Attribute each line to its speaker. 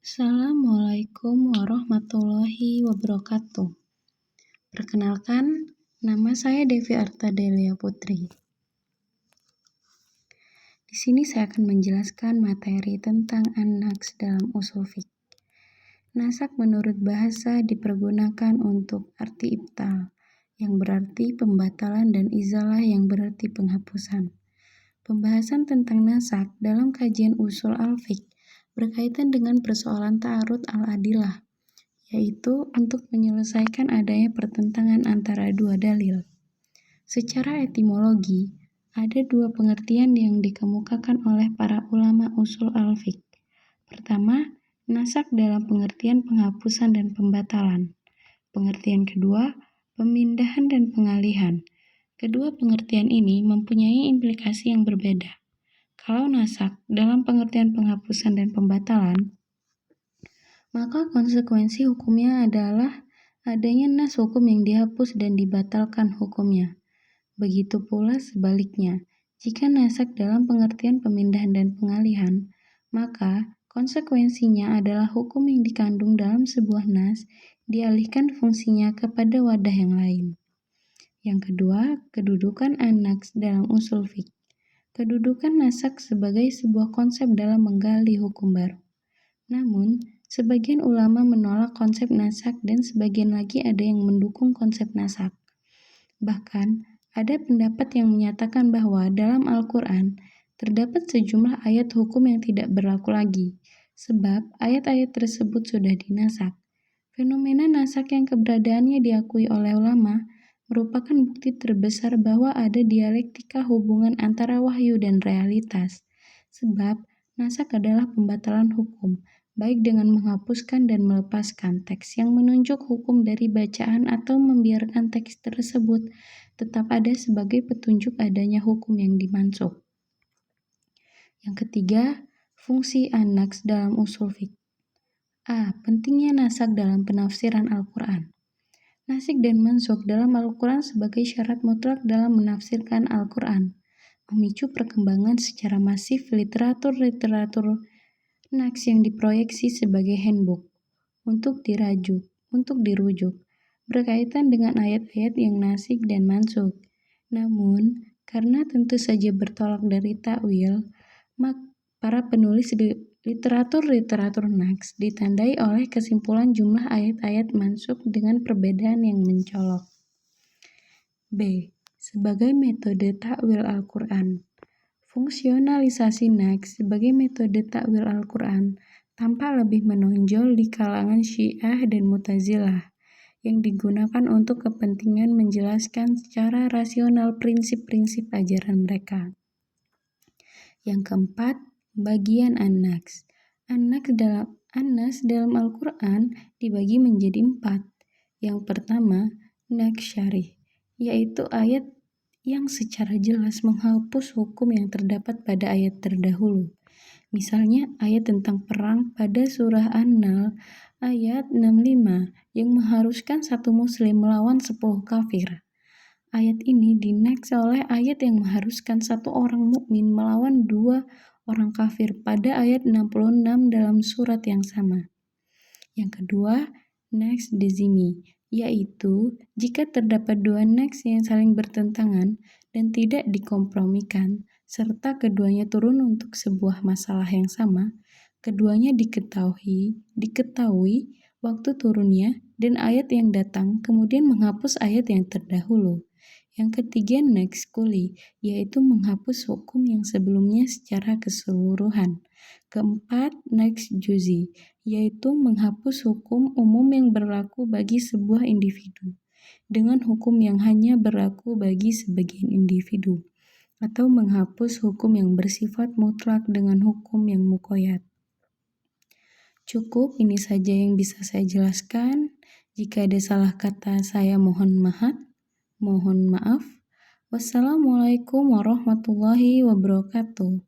Speaker 1: Assalamualaikum warahmatullahi wabarakatuh. Perkenalkan, nama saya Devi Artadelia Putri. Di sini saya akan menjelaskan materi tentang an-naqs dalam ushul fiqh. Nasak menurut bahasa dipergunakan untuk arti ibtal, yang berarti pembatalan, dan izalah yang berarti penghapusan. Pembahasan tentang nasak dalam kajian usul al-fiqh berkaitan dengan persoalan ta'arud al-adilah, yaitu untuk menyelesaikan adanya pertentangan antara dua dalil. Secara etimologi, ada dua pengertian yang dikemukakan oleh para ulama usul al-fiqh. Pertama, nasak dalam pengertian penghapusan dan pembatalan. Pengertian kedua, pemindahan dan pengalihan. Kedua pengertian ini mempunyai implikasi yang berbeda. Kalau nasak dalam pengertian penghapusan dan pembatalan, maka konsekuensi hukumnya adalah adanya nas hukum yang dihapus dan dibatalkan hukumnya. Begitu pula sebaliknya, jika nasak dalam pengertian pemindahan dan pengalihan, maka konsekuensinya adalah hukum yang dikandung dalam sebuah nas dialihkan fungsinya kepada wadah yang lain. Yang kedua, kedudukan an-naqs dalam usul fiqh. Kedudukan nasak sebagai sebuah konsep dalam menggali hukum baru. Namun, sebagian ulama menolak konsep nasak dan sebagian lagi ada yang mendukung konsep nasak. Bahkan, ada pendapat yang menyatakan bahwa dalam Al-Quran terdapat sejumlah ayat hukum yang tidak berlaku lagi, sebab ayat-ayat tersebut sudah dinasak. Fenomena nasak yang keberadaannya diakui oleh ulama merupakan bukti terbesar bahwa ada dialektika hubungan antara wahyu dan realitas, sebab nasak adalah pembatalan hukum, baik dengan menghapuskan dan melepaskan teks yang menunjuk hukum dari bacaan atau membiarkan teks tersebut tetap ada sebagai petunjuk adanya hukum yang dimansukh. Yang ketiga, fungsi an-naqs dalam usul fiqh. A. Pentingnya nasak dalam penafsiran Al-Quran. Nasik dan mansukh dalam Al-Quran sebagai syarat mutlak dalam menafsirkan Al-Quran, memicu perkembangan secara masif literatur naqs yang diproyeksi sebagai handbook untuk dirujuk berkaitan dengan ayat-ayat yang nasik dan mansukh. Namun, karena tentu saja bertolak dari ta'wil, maka para penulis literatur naqs ditandai oleh kesimpulan jumlah ayat-ayat mansukh dengan perbedaan yang mencolok. B. Sebagai metode ta'wil Al-Quran. Fungsionalisasi naqs sebagai metode ta'wil Al-Quran tampak lebih menonjol di kalangan Syiah dan Mu'tazilah, yang digunakan untuk kepentingan menjelaskan secara rasional prinsip-prinsip ajaran mereka. Yang keempat, bagian an-naqs. An-nas dalam Al-Quran dibagi menjadi 4. Yang pertama, naqs syarih, yaitu ayat yang secara jelas menghapus hukum yang terdapat pada ayat terdahulu. Misalnya ayat tentang perang pada surah An-Nahl ayat 65 yang mengharuskan satu muslim melawan 10 kafir. Ayat ini dinaqs oleh ayat yang mengharuskan satu orang mukmin melawan 2 orang kafir pada ayat 66 dalam surat yang sama. Yang kedua, naqs jazimi, yaitu jika terdapat 2 naqs yang saling bertentangan dan tidak dikompromikan, serta keduanya turun untuk sebuah masalah yang sama, keduanya diketahui waktu turunnya dan ayat yang datang kemudian menghapus ayat yang terdahulu. Yang ketiga, naqs kulli, yaitu menghapus hukum yang sebelumnya secara keseluruhan. Keempat, naqs juzi, yaitu menghapus hukum umum yang berlaku bagi sebuah individu dengan hukum yang hanya berlaku bagi sebagian individu, atau menghapus hukum yang bersifat mutlak dengan hukum yang muqayyad. Cukup ini saja yang bisa saya jelaskan. Jika ada salah kata, saya mohon maaf. Wassalamualaikum warahmatullahi wabarakatuh.